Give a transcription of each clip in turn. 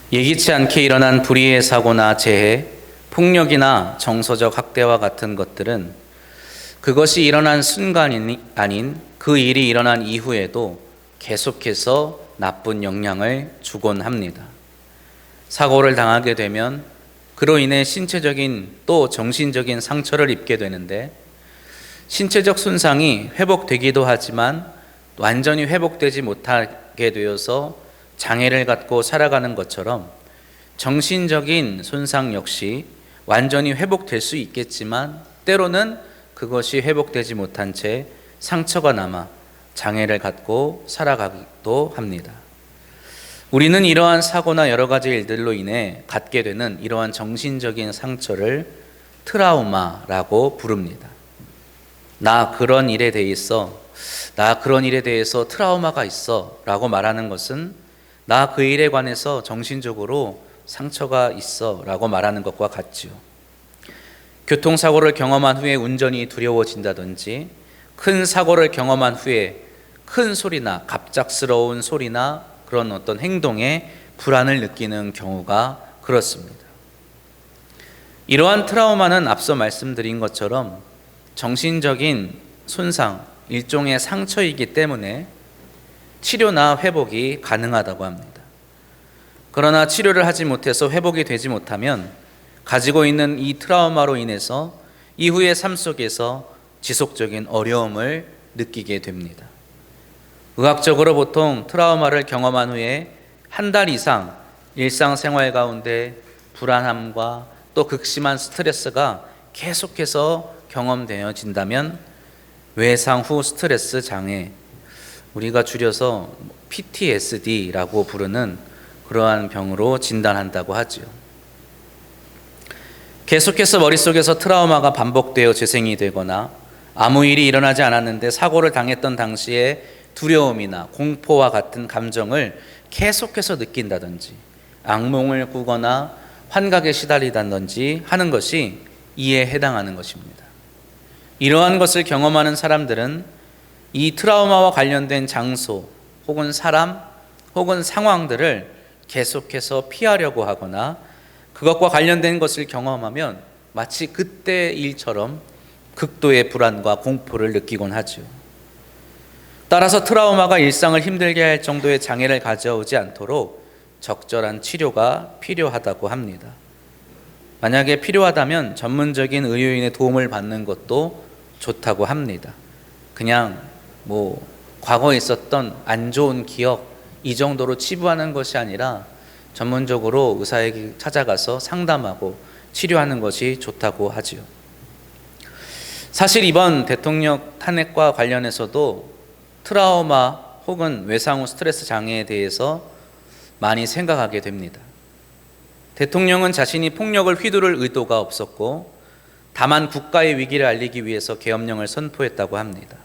예기치 않게 일어난 불의의 사고나 재해, 폭력이나 정서적 학대와 같은 것들은 그것이 일어난 순간이 아닌 그 일이 일어난 이후에도 계속해서 나쁜 영향을 주곤 합니다. 사고를 당하게 되면 그로 인해 신체적인 또 정신적인 상처를 입게 되는데, 신체적 손상이 회복되기도 하지만 완전히 회복되지 못하게 되어서 장애를 갖고 살아가는 것처럼, 정신적인 손상 역시 완전히 회복될 수 있겠지만 때로는 그것이 회복되지 못한 채 상처가 남아 장애를 갖고 살아가기도 합니다. 우리는 이러한 사고나 여러 가지 일들로 인해 갖게 되는 이러한 정신적인 상처를 트라우마라고 부릅니다. 나 그런 일에 대해서 트라우마가 있어 라고 말하는 것은 나 그 일에 관해서 정신적으로 상처가 있어 라고 말하는 것과 같지요. 교통사고를 경험한 후에 운전이 두려워진다든지, 큰 사고를 경험한 후에 큰 소리나 갑작스러운 소리나 그런 어떤 행동에 불안을 느끼는 경우가 그렇습니다. 이러한 트라우마는 앞서 말씀드린 것처럼 정신적인 손상, 일종의 상처이기 때문에 치료나 회복이 가능하다고 합니다. 그러나 치료를 하지 못해서 회복이 되지 못하면 가지고 있는 이 트라우마로 인해서 이후의 삶 속에서 지속적인 어려움을 느끼게 됩니다. 의학적으로 보통 트라우마를 경험한 후에 한 달 이상 일상생활 가운데 불안함과 또 극심한 스트레스가 계속해서 경험되어진다면 외상 후 스트레스 장애, 우리가 줄여서 PTSD라고 부르는 그러한 병으로 진단한다고 하죠. 계속해서 머릿속에서 트라우마가 반복되어 재생이 되거나 아무 일이 일어나지 않았는데 사고를 당했던 당시에 두려움이나 공포와 같은 감정을 계속해서 느낀다든지, 악몽을 꾸거나 환각에 시달리다든지 하는 것이 이에 해당하는 것입니다. 이러한 것을 경험하는 사람들은 이 트라우마와 관련된 장소 혹은 사람 혹은 상황들을 계속해서 피하려고 하거나, 그것과 관련된 것을 경험하면 마치 그때 일처럼 극도의 불안과 공포를 느끼곤 하죠. 따라서 트라우마가 일상을 힘들게 할 정도의 장애를 가져오지 않도록 적절한 치료가 필요하다고 합니다. 만약에 필요하다면 전문적인 의료인의 도움을 받는 것도 좋다고 합니다. 그냥 과거에 있었던 안 좋은 기억 이 정도로 치부하는 것이 아니라 전문적으로 의사에게 찾아가서 상담하고 치료하는 것이 좋다고 하지요. 사실 이번 대통령 탄핵과 관련해서도 트라우마 혹은 외상 후 스트레스 장애에 대해서 많이 생각하게 됩니다. 대통령은 자신이 폭력을 휘두를 의도가 없었고 다만 국가의 위기를 알리기 위해서 계엄령을 선포했다고 합니다.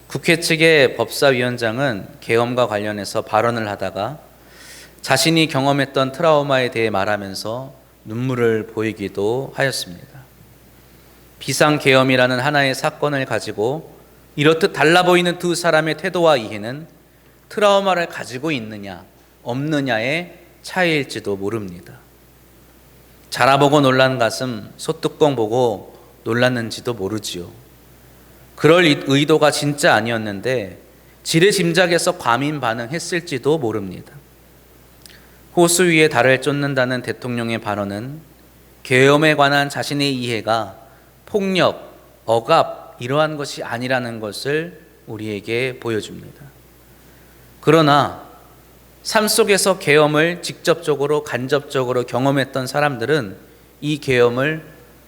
국회 측의 법사위원장은 계엄과 관련해서 발언을 하다가 자신이 경험했던 트라우마에 대해 말하면서 눈물을 보이기도 하였습니다. 비상계엄이라는 하나의 사건을 가지고 이렇듯 달라 보이는 두 사람의 태도와 이해는 트라우마를 가지고 있느냐 없느냐의 차이일지도 모릅니다. 자라보고 놀란 가슴 소뚜껑 보고 놀랐는지도 모르지요. 그럴 의도가 진짜 아니었는데 지레짐작해서 과민 반응했을지도 모릅니다. 호수 위에 달을 쫓는다는 대통령의 발언은 계엄에 관한 자신의 이해가 폭력, 억압 이러한 것이 아니라는 것을 우리에게 보여줍니다. 그러나 삶 속에서 계엄을 직접적으로 간접적으로 경험했던 사람들은 이 계엄을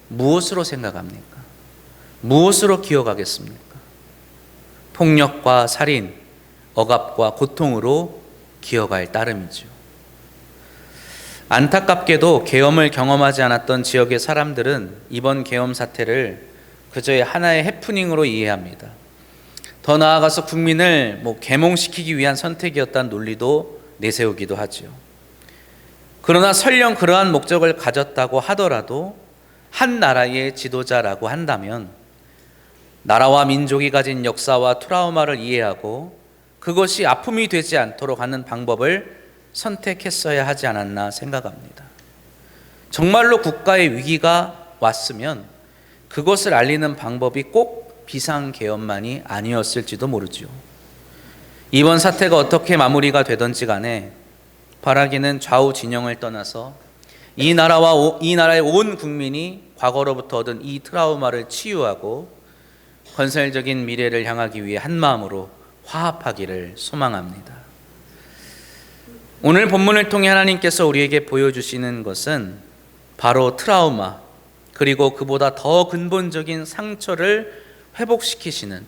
무엇으로 생각합니까? 무엇으로 기억하겠습니까? 폭력과 살인, 억압과 고통으로 기억할 따름이죠. 안타깝게도 계엄을 경험하지 않았던 지역의 사람들은 이번 계엄 사태를 그저의 하나의 해프닝으로 이해합니다. 더 나아가서 국민을 계몽시키기 위한 선택이었다는 논리도 내세우기도 하죠. 그러나 설령 그러한 목적을 가졌다고 하더라도 한 나라의 지도자라고 한다면 나라와 민족이 가진 역사와 트라우마를 이해하고 그것이 아픔이 되지 않도록 하는 방법을 선택했어야 하지 않았나 생각합니다. 정말로 국가의 위기가 왔으면 그것을 알리는 방법이 꼭 비상계엄만이 아니었을지도 모르지요. 이번 사태가 어떻게 마무리가 되든지 간에 바라기는 좌우 진영을 떠나서 이 나라의 온 국민이 과거로부터 얻은 이 트라우마를 치유하고 건설적인 미래를 향하기 위해 한 마음으로 화합하기를 소망합니다. 오늘 본문을 통해 하나님께서 우리에게 보여주시는 것은 바로 트라우마, 그리고 그보다 더 근본적인 상처를 회복시키시는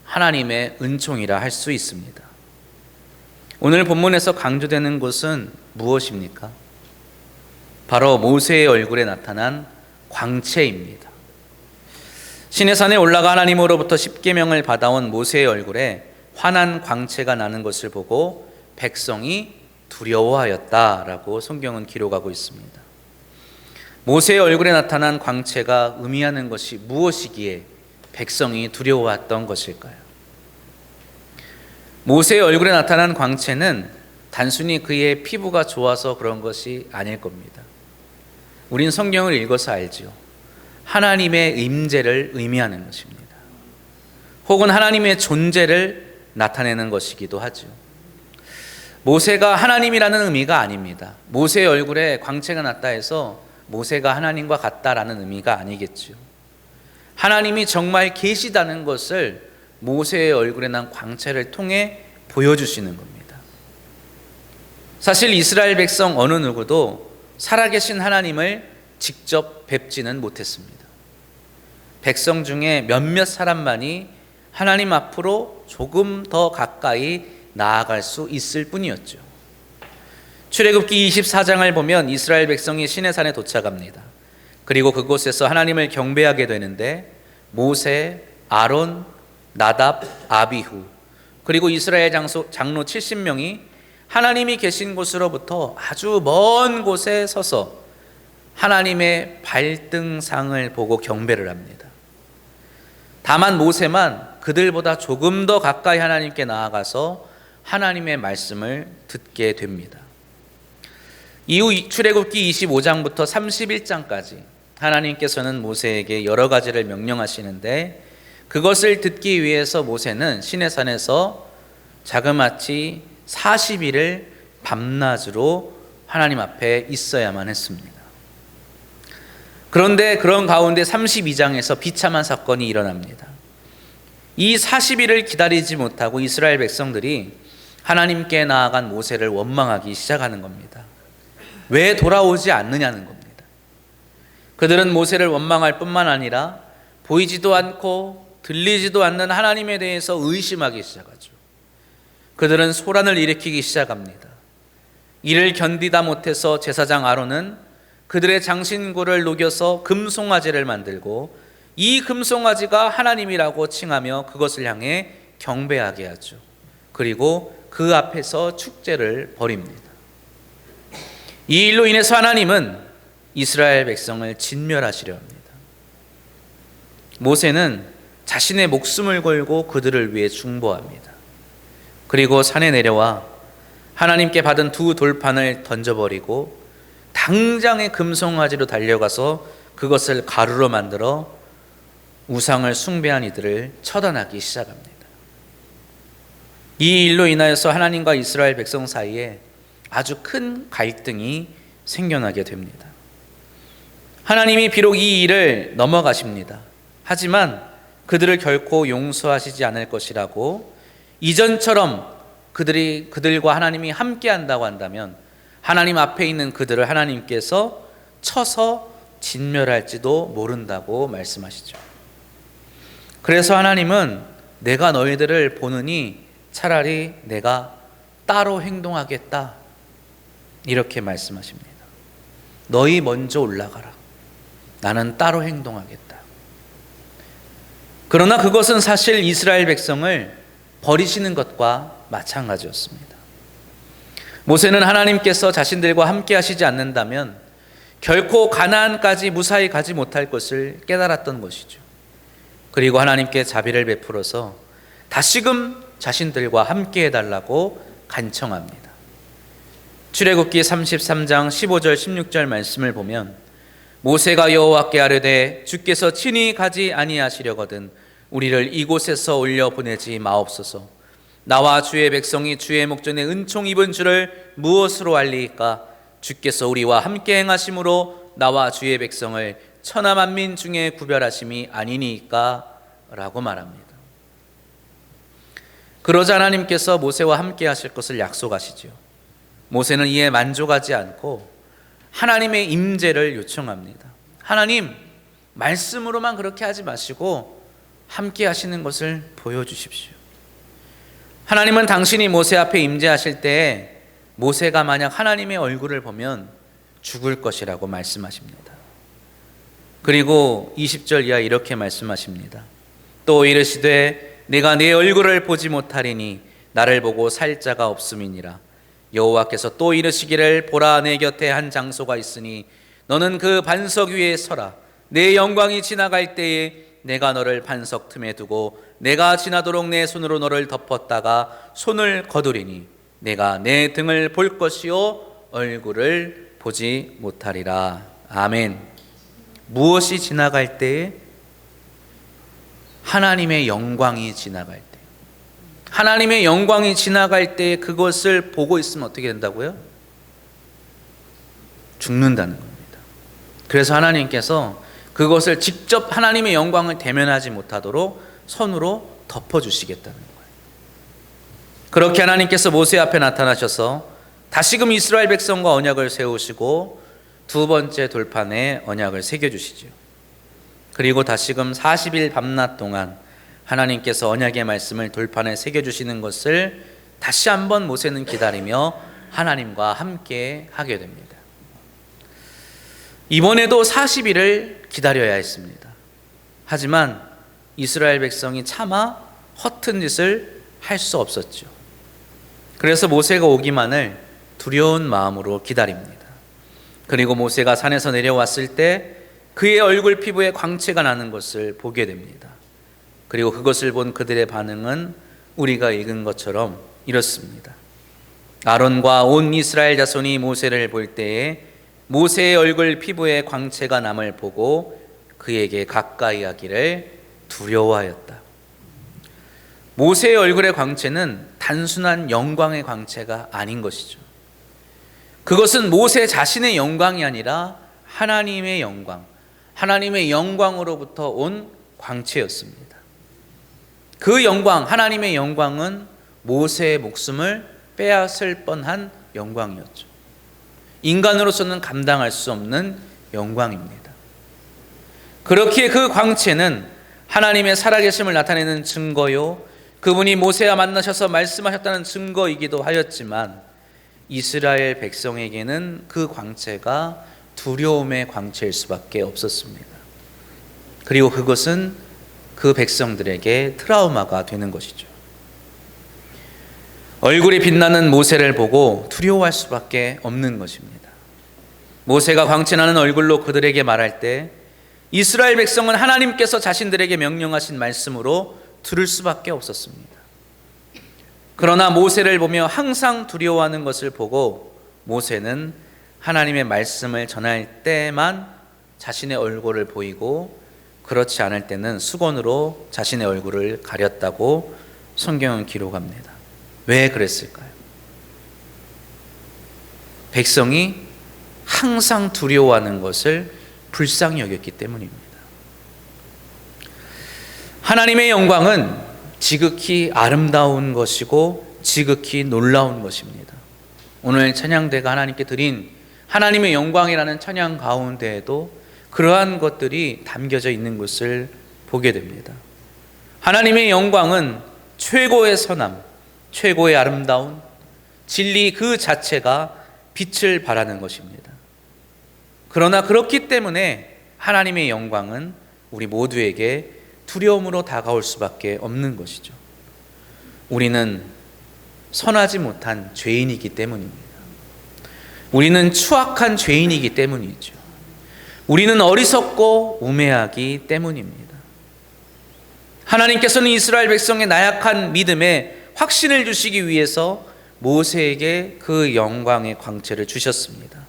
하나님의 은총이라 할 수 있습니다. 오늘 본문에서 강조되는 것은 무엇입니까? 바로 모세의 얼굴에 나타난 광채입니다. 시내산에 올라가 하나님으로부터 십계명을 받아온 모세의 얼굴에 환한 광채가 나는 것을 보고 백성이 두려워하였다라고 성경은 기록하고 있습니다. 모세의 얼굴에 나타난 광채가 의미하는 것이 무엇이기에 백성이 두려워했던 것일까요? 모세의 얼굴에 나타난 광채는 단순히 그의 피부가 좋아서 그런 것이 아닐 겁니다. 우린 성경을 읽어서 알지요. 하나님의 임재를 의미하는 것입니다. 혹은 하나님의 존재를 나타내는 것이기도 하죠. 모세가 하나님이라는 의미가 아닙니다. 모세의 얼굴에 광채가 났다 해서 모세가 하나님과 같다라는 의미가 아니겠죠. 하나님이 정말 계시다는 것을 모세의 얼굴에 난 광채를 통해 보여주시는 겁니다. 사실 이스라엘 백성 어느 누구도 살아계신 하나님을 직접 뵙지는 못했습니다. 백성 중에 몇몇 사람만이 하나님 앞으로 조금 더 가까이 나아갈 수 있을 뿐이었죠. 출애굽기 24장을 보면 이스라엘 백성이 시내산에 도착합니다. 그리고 그곳에서 하나님을 경배하게 되는데 모세, 아론, 나답, 아비후, 그리고 이스라엘 장로 70명이 하나님이 계신 곳으로부터 아주 먼 곳에 서서 하나님의 발등상을 보고 경배를 합니다. 다만 모세만 그들보다 조금 더 가까이 하나님께 나아가서 하나님의 말씀을 듣게 됩니다. 이후 출애굽기 25장부터 31장까지 하나님께서는 모세에게 여러 가지를 명령하시는데 그것을 듣기 위해서 모세는 시내산에서 자그마치 40일을 밤낮으로 하나님 앞에 있어야만 했습니다. 그런데 그런 가운데 32장에서 비참한 사건이 일어납니다. 이 40일을 기다리지 못하고 이스라엘 백성들이 하나님께 나아간 모세를 원망하기 시작하는 겁니다. 왜 돌아오지 않느냐는 겁니다. 그들은 모세를 원망할 뿐만 아니라 보이지도 않고 들리지도 않는 하나님에 대해서 의심하기 시작하죠. 그들은 소란을 일으키기 시작합니다. 이를 견디다 못해서 제사장 아론은 그들의 장신구를 녹여서 금송아지를 만들고 이 금송아지가 하나님이라고 칭하며 그것을 향해 경배하게 하죠. 그리고 그 앞에서 축제를 벌입니다. 이 일로 인해서 하나님은 이스라엘 백성을 진멸하시려 합니다. 모세는 자신의 목숨을 걸고 그들을 위해 중보합니다. 그리고 산에 내려와 하나님께 받은 두 돌판을 던져버리고 당장의 금송아지로 달려가서 그것을 가루로 만들어 우상을 숭배한 이들을 처단하기 시작합니다. 이 일로 인하여서 하나님과 이스라엘 백성 사이에 아주 큰 갈등이 생겨나게 됩니다. 하나님이 비록 이 일을 넘어가십니다. 하지만 그들을 결코 용서하시지 않을 것이라고, 이전처럼 그들과 하나님이 함께 한다고 한다면 하나님 앞에 있는 그들을 하나님께서 쳐서 진멸할지도 모른다고 말씀하시죠. 그래서 하나님은 내가 너희들을 보느니 차라리 내가 따로 행동하겠다, 이렇게 말씀하십니다. 너희 먼저 올라가라. 나는 따로 행동하겠다. 그러나 그것은 사실 이스라엘 백성을 버리시는 것과 마찬가지였습니다. 모세는 하나님께서 자신들과 함께 하시지 않는다면 결코 가나안까지 무사히 가지 못할 것을 깨달았던 것이죠. 그리고 하나님께 자비를 베풀어서 다시금 자신들과 함께 해달라고 간청합니다. 출애굽기 33장 15절 16절 말씀을 보면 모세가 여호와께 아뢰되 주께서 친히 가지 아니하시려거든 우리를 이곳에서 올려 보내지 마옵소서. 나와 주의 백성이 주의 목전에 은총 입은 줄을 무엇으로 알리이까? 주께서 우리와 함께 행하심으로 나와 주의 백성을 천하 만민 중에 구별하심이 아니니까? 라고 말합니다. 그러자 하나님께서 모세와 함께 하실 것을 약속하시죠. 모세는 이에 만족하지 않고 하나님의 임재를 요청합니다. 하나님, 말씀으로만 그렇게 하지 마시고 함께 하시는 것을 보여주십시오. 하나님은 당신이 모세 앞에 임재하실 때에 모세가 만약 하나님의 얼굴을 보면 죽을 것이라고 말씀하십니다. 그리고 20절 이하 이렇게 말씀하십니다. 또 이르시되 내가 내 얼굴을 보지 못하리니 나를 보고 살 자가 없음이니라. 여호와께서 또 이르시기를 보라 내 곁에 한 장소가 있으니 너는 그 반석 위에 서라. 내 영광이 지나갈 때에 내가 너를 반석 틈에 두고 내가 지나도록 내 손으로 너를 덮었다가 손을 거두리니 내가 내 등을 볼 것이요 얼굴을 보지 못하리라. 아멘. 무엇이 지나갈 때에? 하나님의 영광이 지나갈 때. 하나님의 영광이 지나갈 때 그것을 보고 있으면 어떻게 된다고요? 죽는다는 겁니다. 그래서 하나님께서 그것을 직접 하나님의 영광을 대면하지 못하도록 손으로 덮어주시겠다는 거예요. 그렇게 하나님께서 모세 앞에 나타나셔서 다시금 이스라엘 백성과 언약을 세우시고 두 번째 돌판에 언약을 새겨주시죠. 그리고 다시금 40일 밤낮 동안 하나님께서 언약의 말씀을 돌판에 새겨주시는 것을 다시 한번 모세는 기다리며 하나님과 함께 하게 됩니다. 이번에도 40일을 기다려야 했습니다. 하지만 이스라엘 백성이 차마 허튼 짓을 할 수 없었죠. 그래서 모세가 오기만을 두려운 마음으로 기다립니다. 그리고 모세가 산에서 내려왔을 때 그의 얼굴 피부에 광채가 나는 것을 보게 됩니다. 그리고 그것을 본 그들의 반응은 우리가 읽은 것처럼 이렇습니다. 아론과 온 이스라엘 자손이 모세를 볼 때에 모세의 얼굴 피부에 광채가 남을 보고 그에게 가까이 하기를 두려워하였다. 모세의 얼굴의 광채는 단순한 영광의 광채가 아닌 것이죠. 그것은 모세 자신의 영광이 아니라 하나님의 영광, 하나님의 영광으로부터 온 광채였습니다. 그 영광, 하나님의 영광은 모세의 목숨을 빼앗을 뻔한 영광이었죠. 인간으로서는 감당할 수 없는 영광입니다. 그렇기에 그 광채는 하나님의 살아계심을 나타내는 증거요, 그분이 모세와 만나셔서 말씀하셨다는 증거이기도 하였지만 이스라엘 백성에게는 그 광채가 두려움의 광채일 수밖에 없었습니다. 그리고 그것은 그 백성들에게 트라우마가 되는 것이죠. 얼굴이 빛나는 모세를 보고 두려워할 수밖에 없는 것입니다. 모세가 광채나는 얼굴로 그들에게 말할 때 이스라엘 백성은 하나님께서 자신들에게 명령하신 말씀으로 들을 수밖에 없었습니다. 그러나 모세를 보며 항상 두려워하는 것을 보고 모세는 하나님의 말씀을 전할 때만 자신의 얼굴을 보이고 그렇지 않을 때는 수건으로 자신의 얼굴을 가렸다고 성경은 기록합니다. 왜 그랬을까요? 백성이 항상 두려워하는 것을 불쌍히 여겼기 때문입니다. 하나님의 영광은 지극히 아름다운 것이고 지극히 놀라운 것입니다. 오늘 찬양대가 하나님께 드린 하나님의 영광이라는 찬양 가운데에도 그러한 것들이 담겨져 있는 것을 보게 됩니다. 하나님의 영광은 최고의 선함, 최고의 아름다운 진리 그 자체가 빛을 발하는 것입니다. 그러나 그렇기 때문에 하나님의 영광은 우리 모두에게 두려움으로 다가올 수밖에 없는 것이죠. 우리는 선하지 못한 죄인이기 때문입니다. 우리는 추악한 죄인이기 때문이죠. 우리는 어리석고 우매하기 때문입니다. 하나님께서는 이스라엘 백성의 나약한 믿음에 확신을 주시기 위해서 모세에게 그 영광의 광채를 주셨습니다.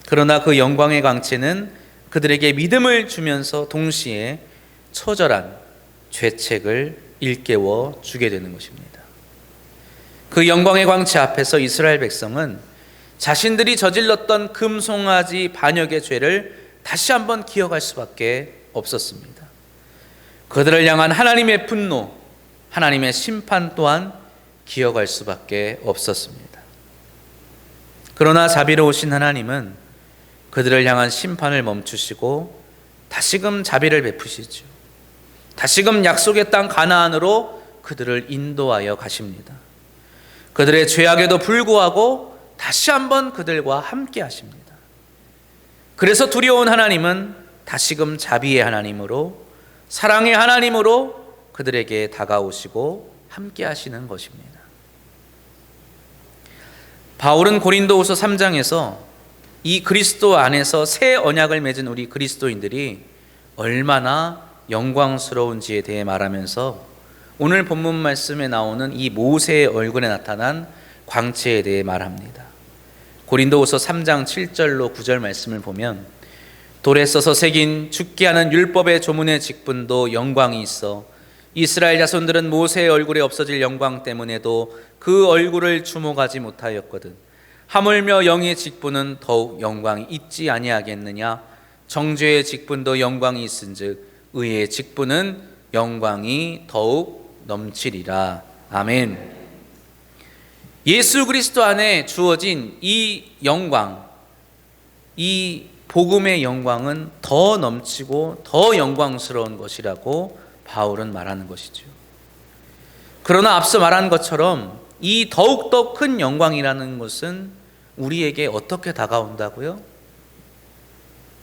그러나 그 영광의 광채는 그들에게 믿음을 주면서 동시에 처절한 죄책을 일깨워 주게 되는 것입니다. 그 영광의 광채 앞에서 이스라엘 백성은 자신들이 저질렀던 금송아지 반역의 죄를 다시 한번 기억할 수밖에 없었습니다. 그들을 향한 하나님의 분노, 하나님의 심판 또한 기억할 수밖에 없었습니다. 그러나 자비로우신 하나님은 그들을 향한 심판을 멈추시고 다시금 자비를 베푸시죠. 다시금 약속의 땅 가나안으로 그들을 인도하여 가십니다. 그들의 죄악에도 불구하고 다시 한번 그들과 함께 하십니다. 그래서 두려운 하나님은 다시금 자비의 하나님으로, 사랑의 하나님으로 그들에게 다가오시고 함께 하시는 것입니다. 바울은 고린도후서 3장에서 이 그리스도 안에서 새 언약을 맺은 우리 그리스도인들이 얼마나 영광스러운지에 대해 말하면서 오늘 본문 말씀에 나오는 이 모세의 얼굴에 나타난 광채에 대해 말합니다. 고린도후서 3장 7절로 9절 말씀을 보면 돌에 써서 새긴 죽게 하는 율법의 조문의 직분도 영광이 있어 이스라엘 자손들은 모세의 얼굴에 없어질 영광 때문에도 그 얼굴을 주목하지 못하였거든. 하물며 영의 직분은 더욱 영광이 있지 아니하겠느냐. 정죄의 직분도 영광이 있은즉 의의 직분은 영광이 더욱 넘치리라. 아멘. 예수 그리스도 안에 주어진 이 영광, 이 복음의 영광은 더 넘치고 더 영광스러운 것이라고 바울은 말하는 것이죠. 그러나 앞서 말한 것처럼 이 더욱더 큰 영광이라는 것은 우리에게 어떻게 다가온다고요?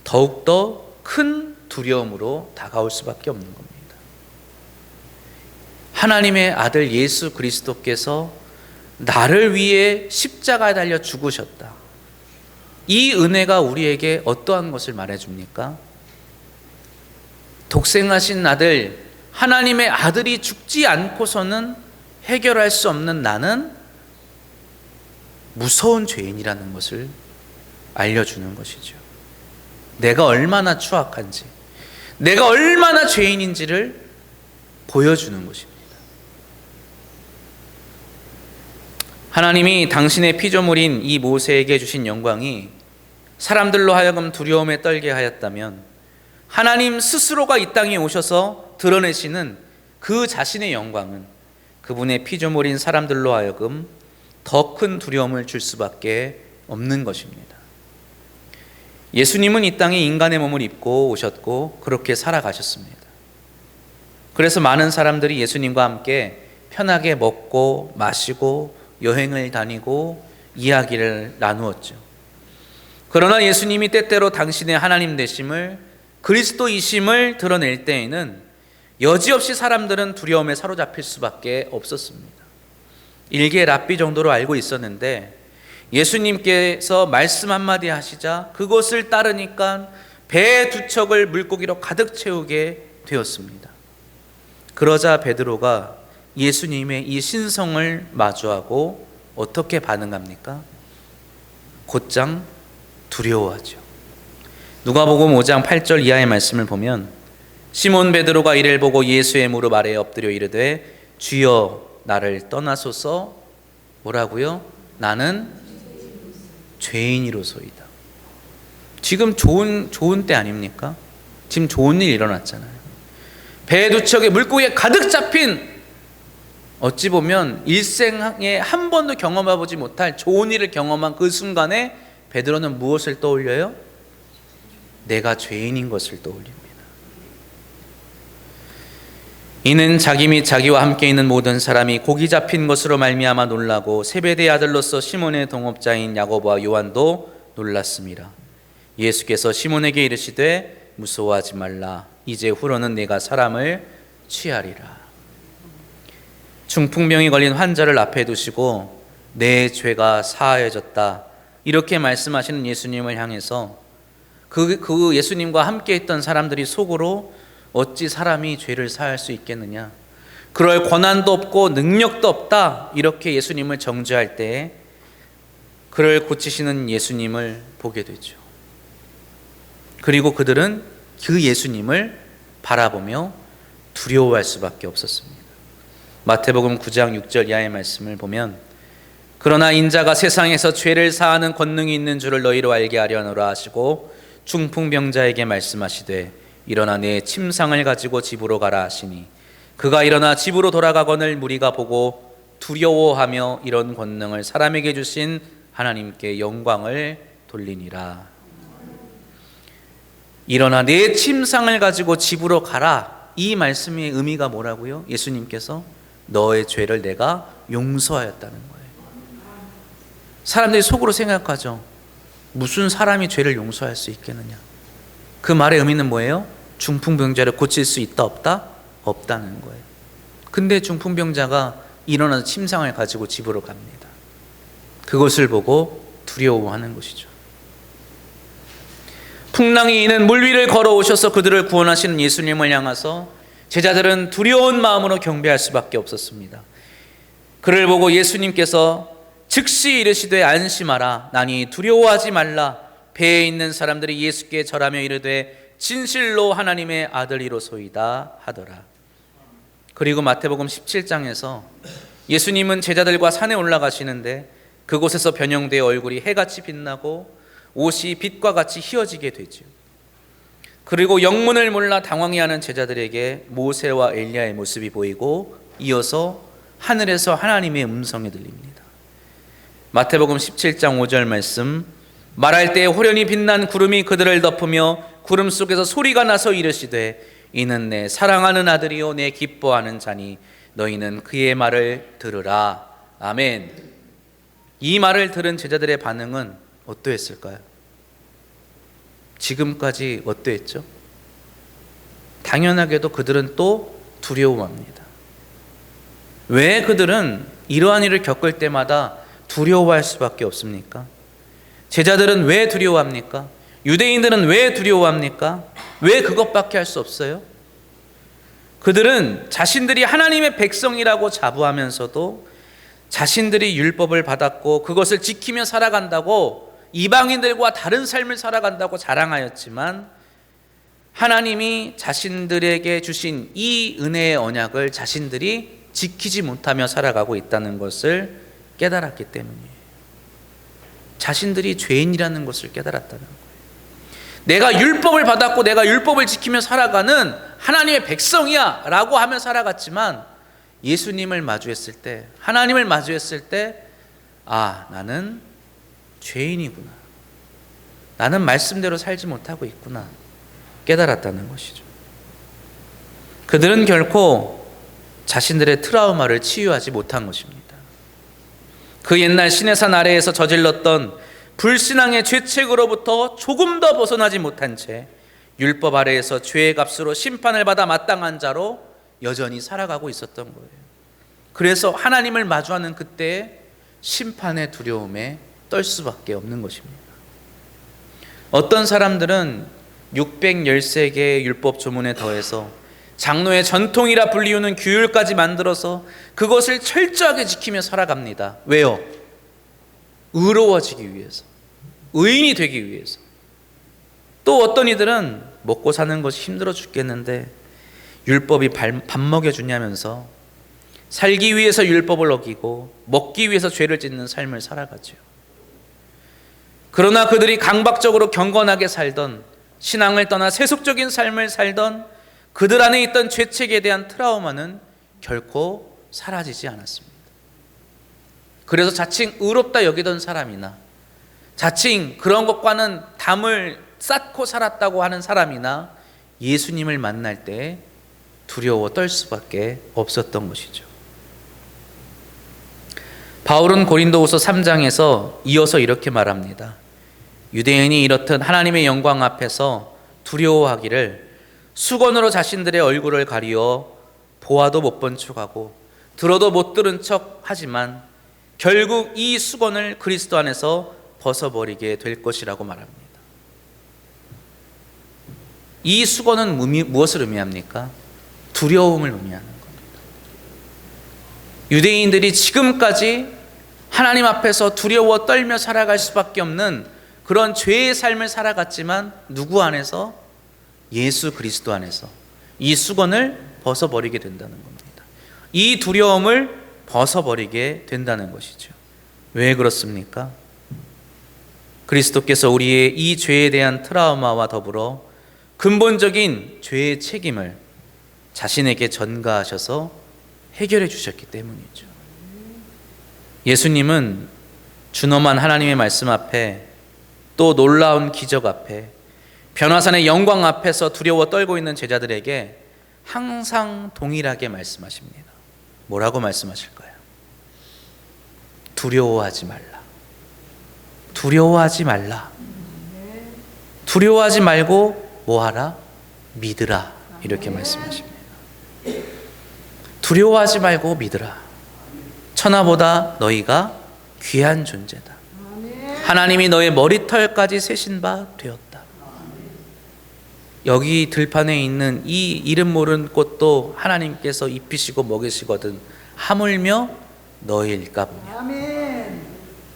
더욱더 큰 두려움으로 다가올 수밖에 없는 겁니다. 하나님의 아들 예수 그리스도께서 나를 위해 십자가에 달려 죽으셨다. 이 은혜가 우리에게 어떠한 것을 말해줍니까? 독생하신 아들, 하나님의 아들이 죽지 않고서는 해결할 수 없는 나는 무서운 죄인이라는 것을 알려주는 것이죠. 내가 얼마나 추악한지, 내가 얼마나 죄인인지를 보여주는 것입니다. 하나님이 당신의 피조물인 이 모세에게 주신 영광이 사람들로 하여금 두려움에 떨게 하였다면 하나님 스스로가 이 땅에 오셔서 드러내시는 그 자신의 영광은 그분의 피조물인 사람들로 하여금 더 큰 두려움을 줄 수밖에 없는 것입니다. 예수님은 이 땅에 인간의 몸을 입고 오셨고 그렇게 살아가셨습니다. 그래서 많은 사람들이 예수님과 함께 편하게 먹고 마시고 여행을 다니고 이야기를 나누었죠. 그러나 예수님이 때때로 당신의 하나님 되심을, 그리스도이심을 드러낼 때에는 여지없이 사람들은 두려움에 사로잡힐 수밖에 없었습니다. 일개 랍비 정도로 알고 있었는데 예수님께서 말씀 한마디 하시자 그것을 따르니까 배 두 척을 물고기로 가득 채우게 되었습니다. 그러자 베드로가 예수님의 이 신성을 마주하고 어떻게 반응합니까? 곧장 두려워하죠. 누가복음 5장 8절 이하의 말씀을 보면 시몬 베드로가 이를 보고 예수의 무릎 아래에 엎드려 이르되 주여 나를 떠나소서. 뭐라고요? 나는 죄인이로소이다. 지금 좋은 때 아닙니까? 지금 좋은 일 일어났잖아요. 배 두 척에 물고기에 가득 잡힌, 어찌 보면 일생에 한 번도 경험해보지 못할 좋은 일을 경험한 그 순간에 베드로는 무엇을 떠올려요? 내가 죄인인 것을 떠올립니다. 이는 자기 및 자기와 함께 있는 모든 사람이 고기 잡힌 것으로 말미암아 놀라고 세베대의 아들로서 시몬의 동업자인 야고보와 요한도 놀랐습니다. 예수께서 시몬에게 이르시되 무서워하지 말라. 이제 후로는 내가 사람을 취하리라. 중풍병이 걸린 환자를 앞에 두시고 내 죄가 사하여졌다 이렇게 말씀하시는 예수님을 향해서 그 예수님과 함께 있던 사람들이 속으로 어찌 사람이 죄를 사할 수 있겠느냐, 그럴 권한도 없고 능력도 없다, 이렇게 예수님을 정죄할 때 그를 고치시는 예수님을 보게 되죠. 그리고 그들은 그 예수님을 바라보며 두려워할 수밖에 없었습니다. 마태복음 9장 6절 이하의 말씀을 보면, 그러나 인자가 세상에서 죄를 사하는 권능이 있는 줄을 너희로 알게 하려노라 하시고 중풍병자에게 말씀하시되 일어나 내 침상을 가지고 집으로 가라 하시니, 그가 일어나 집으로 돌아가거늘 무리가 보고 두려워하며 이런 권능을 사람에게 주신 하나님께 영광을 돌리니라. 일어나 내 침상을 가지고 집으로 가라, 이 말씀의 의미가 뭐라고요? 예수님께서 너의 죄를 내가 용서하였다는 거예요. 사람들이 속으로 생각하죠. 무슨 사람이 죄를 용서할 수 있겠느냐. 그 말의 의미는 뭐예요? 중풍병자를 고칠 수 있다 없다? 없다는 거예요. 근데 중풍병자가 일어나서 침상을 가지고 집으로 갑니다. 그것을 보고 두려워하는 것이죠. 풍랑이 이는 물 위를 걸어오셔서 그들을 구원하시는 예수님을 향해서 제자들은 두려운 마음으로 경배할 수밖에 없었습니다. 그를 보고 예수님께서 즉시 이르시되 안심하라, 나니 두려워하지 말라. 배에 있는 사람들이 예수께 절하며 이르되 진실로 하나님의 아들이로소이다 하더라. 그리고 마태복음 17장에서 예수님은 제자들과 산에 올라가시는데 그곳에서 변형되어 얼굴이 해같이 빛나고 옷이 빛과 같이 휘어지게 되죠. 그리고 영문을 몰라 당황해하는 제자들에게 모세와 엘리야의 모습이 보이고 이어서 하늘에서 하나님의 음성이 들립니다. 마태복음 17장 5절 말씀, 말할 때 호련히 빛난 구름이 그들을 덮으며 구름 속에서 소리가 나서 이르시되 이는 내 사랑하는 아들이요 내 기뻐하는 자니 너희는 그의 말을 들으라. 아멘. 이 말을 들은 제자들의 반응은 어떠했을까요? 지금까지 어떠했죠? 당연하게도 그들은 또 두려워합니다. 왜 그들은 이러한 일을 겪을 때마다 두려워할 수밖에 없습니까? 제자들은 왜 두려워합니까? 유대인들은 왜 두려워합니까? 왜 그것밖에 할 수 없어요? 그들은 자신들이 하나님의 백성이라고 자부하면서도 자신들이 율법을 받았고 그것을 지키며 살아간다고, 이방인들과 다른 삶을 살아간다고 자랑하였지만 하나님이 자신들에게 주신 이 은혜의 언약을 자신들이 지키지 못하며 살아가고 있다는 것을 깨달았기 때문이에요. 자신들이 죄인이라는 것을 깨달았다는 거예요. 내가 율법을 받았고 내가 율법을 지키며 살아가는 하나님의 백성이야 라고 하며 살아갔지만 예수님을 마주했을 때, 하나님을 마주했을 때, 아, 나는 죄인이구나, 나는 말씀대로 살지 못하고 있구나 깨달았다는 것이죠. 그들은 결코 자신들의 트라우마를 치유하지 못한 것입니다. 그 옛날 시내산 아래에서 저질렀던 불신앙의 죄책으로부터 조금 더 벗어나지 못한 채 율법 아래에서 죄의 값으로 심판을 받아 마땅한 자로 여전히 살아가고 있었던 거예요. 그래서 하나님을 마주하는 그때의 심판의 두려움에 떨 수밖에 없는 것입니다. 어떤 사람들은 613개의 율법 조문에 더해서 장로의 전통이라 불리우는 규율까지 만들어서 그것을 철저하게 지키며 살아갑니다. 왜요? 의로워지기 위해서, 의인이 되기 위해서. 또 어떤 이들은 먹고 사는 것이 힘들어 죽겠는데 율법이 밥 먹여주냐면서 살기 위해서 율법을 어기고 먹기 위해서 죄를 짓는 삶을 살아가죠. 그러나 그들이 강박적으로 경건하게 살던, 신앙을 떠나 세속적인 삶을 살던 그들 안에 있던 죄책에 대한 트라우마는 결코 사라지지 않았습니다. 그래서 자칭 의롭다 여기던 사람이나 자칭 그런 것과는 담을 쌓고 살았다고 하는 사람이나 예수님을 만날 때 두려워 떨 수밖에 없었던 것이죠. 바울은 고린도후서 3장에서 이어서 이렇게 말합니다. 유대인이 이렇듯 하나님의 영광 앞에서 두려워하기를 수건으로 자신들의 얼굴을 가리어 보아도 못 본 척하고 들어도 못 들은 척 하지만 결국 이 수건을 그리스도 안에서 벗어버리게 될 것이라고 말합니다. 이 수건은 무엇을 의미합니까? 두려움을 의미하는 겁니다. 유대인들이 지금까지 하나님 앞에서 두려워 떨며 살아갈 수밖에 없는 그런 죄의 삶을 살아갔지만 누구 안에서? 예수 그리스도 안에서 이 수건을 벗어버리게 된다는 겁니다. 이 두려움을 벗어버리게 된다는 것이죠. 왜 그렇습니까? 그리스도께서 우리의 이 죄에 대한 트라우마와 더불어 근본적인 죄의 책임을 자신에게 전가하셔서 해결해 주셨기 때문이죠. 예수님은 준엄한 하나님의 말씀 앞에, 또 놀라운 기적 앞에, 변화산의 영광 앞에서 두려워 떨고 있는 제자들에게 항상 동일하게 말씀하십니다. 뭐라고 말씀하실까요? 두려워하지 말라. 두려워하지 말라. 두려워하지 말고 뭐하라? 믿으라. 이렇게 말씀하십니다. 두려워하지 말고 믿으라. 천하보다 너희가 귀한 존재다. 하나님이 너의 머리털까지 세신 바 되었다. 여기 들판에 있는 이 이름 모르는 꽃도 하나님께서 입히시고 먹이시거든 하물며 너희일까 보냐.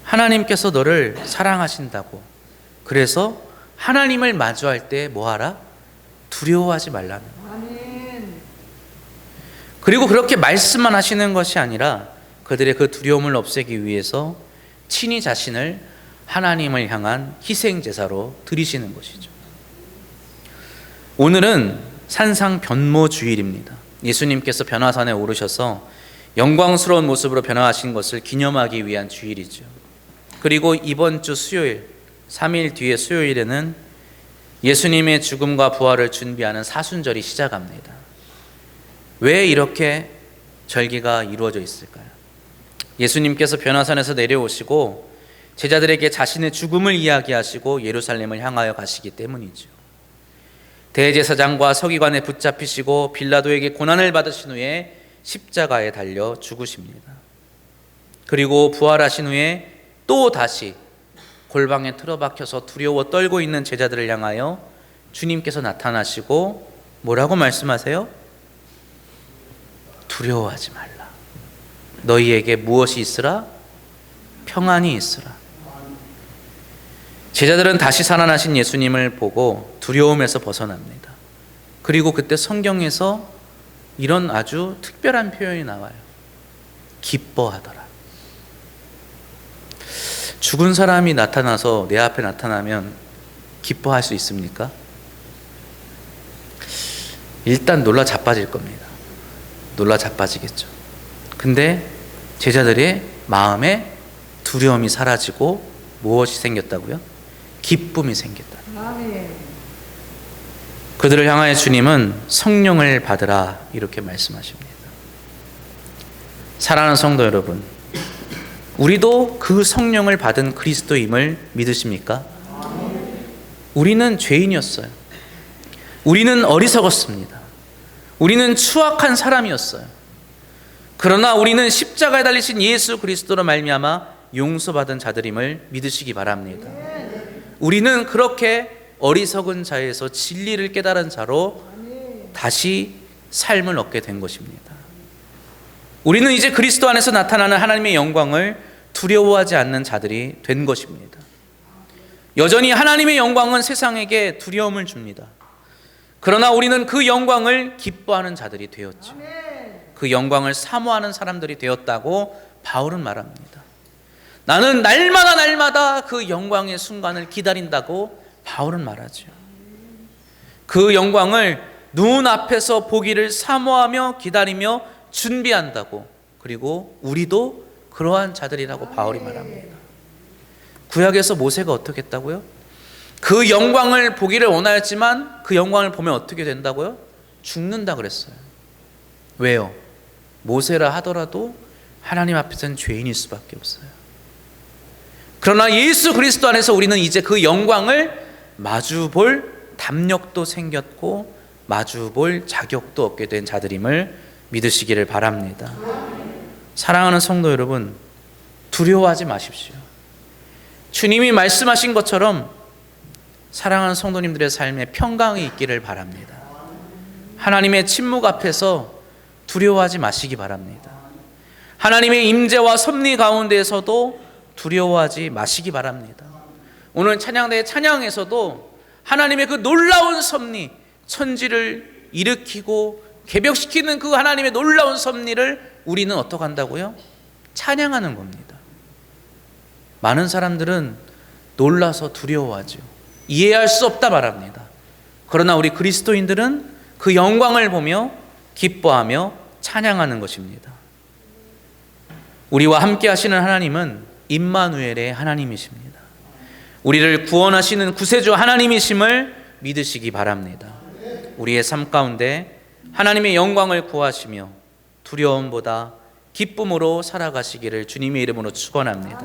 하나님께서 너를 사랑하신다고. 그래서 하나님을 마주할 때 뭐하라? 두려워하지 말라는 거예요. 그리고 그렇게 말씀만 하시는 것이 아니라 그들의 그 두려움을 없애기 위해서 친히 자신을 하나님을 향한 희생제사로 드리시는 것이죠. 오늘은 산상 변모 주일입니다. 예수님께서 변화산에 오르셔서 영광스러운 모습으로 변화하신 것을 기념하기 위한 주일이죠. 그리고 이번 주 수요일, 3일 뒤의 수요일에는 예수님의 죽음과 부활을 준비하는 사순절이 시작합니다. 왜 이렇게 절기가 이루어져 있을까요? 예수님께서 변화산에서 내려오시고 제자들에게 자신의 죽음을 이야기하시고 예루살렘을 향하여 가시기 때문이죠. 대제사장과 서기관에 붙잡히시고 빌라도에게 고난을 받으신 후에 십자가에 달려 죽으십니다. 그리고 부활하신 후에 또 다시 골방에 틀어박혀서 두려워 떨고 있는 제자들을 향하여 주님께서 나타나시고 뭐라고 말씀하세요? 두려워하지 말라. 너희에게 무엇이 있으라? 평안이 있으라. 제자들은 다시 살아나신 예수님을 보고 두려움에서 벗어납니다. 그리고 그때 성경에서 이런 아주 특별한 표현이 나와요. 기뻐하더라. 죽은 사람이 나타나서 내 앞에 나타나면 기뻐할 수 있습니까? 일단 놀라 자빠질 겁니다. 놀라 자빠지겠죠. 근데 제자들의 마음에 두려움이 사라지고 무엇이 생겼다고요? 기쁨이 생겼다. 그들을 향하여 주님은 성령을 받으라 이렇게 말씀하십니다. 사랑하는 성도 여러분, 우리도 그 성령을 받은 그리스도임을 믿으십니까? 우리는 죄인이었어요. 우리는 어리석었습니다. 우리는 추악한 사람이었어요. 그러나 우리는 십자가에 달리신 예수 그리스도로 말미암아 용서받은 자들임을 믿으시기 바랍니다. 우리는 그렇게 어리석은 자에서 진리를 깨달은 자로 다시 삶을 얻게 된 것입니다. 우리는 이제 그리스도 안에서 나타나는 하나님의 영광을 두려워하지 않는 자들이 된 것입니다. 여전히 하나님의 영광은 세상에게 두려움을 줍니다. 그러나 우리는 그 영광을 기뻐하는 자들이 되었죠. 그 영광을 사모하는 사람들이 되었다고 바울은 말합니다. 나는 날마다 그 영광의 순간을 기다린다고 바울은 말하죠. 그 영광을 눈앞에서 보기를 사모하며 기다리며 준비한다고. 그리고 우리도 그러한 자들이라고 바울이 말합니다. 구약에서 모세가 어떻게 했다고요? 그 영광을 보기를 원하였지만 그 영광을 보면 어떻게 된다고요? 죽는다 그랬어요. 왜요? 모세라 하더라도 하나님 앞에서는 죄인일 수밖에 없어요. 그러나 예수 그리스도 안에서 우리는 이제 그 영광을 마주볼 담력도 생겼고 마주볼 자격도 얻게 된 자들임을 믿으시기를 바랍니다. 사랑하는 성도 여러분, 두려워하지 마십시오. 주님이 말씀하신 것처럼 사랑하는 성도님들의 삶에 평강이 있기를 바랍니다. 하나님의 침묵 앞에서 두려워하지 마시기 바랍니다. 하나님의 임재와 섭리 가운데에서도 두려워하지 마시기 바랍니다. 오늘 찬양대의 찬양에서도 하나님의 그 놀라운 섭리, 천지를 일으키고 개벽시키는 그 하나님의 놀라운 섭리를 우리는 어떻게 한다고요? 찬양하는 겁니다. 많은 사람들은 놀라서 두려워하죠. 이해할 수 없다 말합니다. 그러나 우리 그리스도인들은 그 영광을 보며 기뻐하며 찬양하는 것입니다. 우리와 함께 하시는 하나님은 임마누엘의 하나님이십니다. 우리를 구원하시는 구세주 하나님이심을 믿으시기 바랍니다. 우리의 삶 가운데 하나님의 영광을 구하시며 두려움보다 기쁨으로 살아가시기를 주님의 이름으로 축원합니다.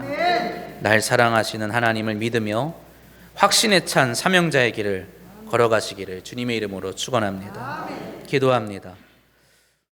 날 사랑하시는 하나님을 믿으며 확신에 찬 사명자의 길을 걸어가시기를 주님의 이름으로 축원합니다. 기도합니다.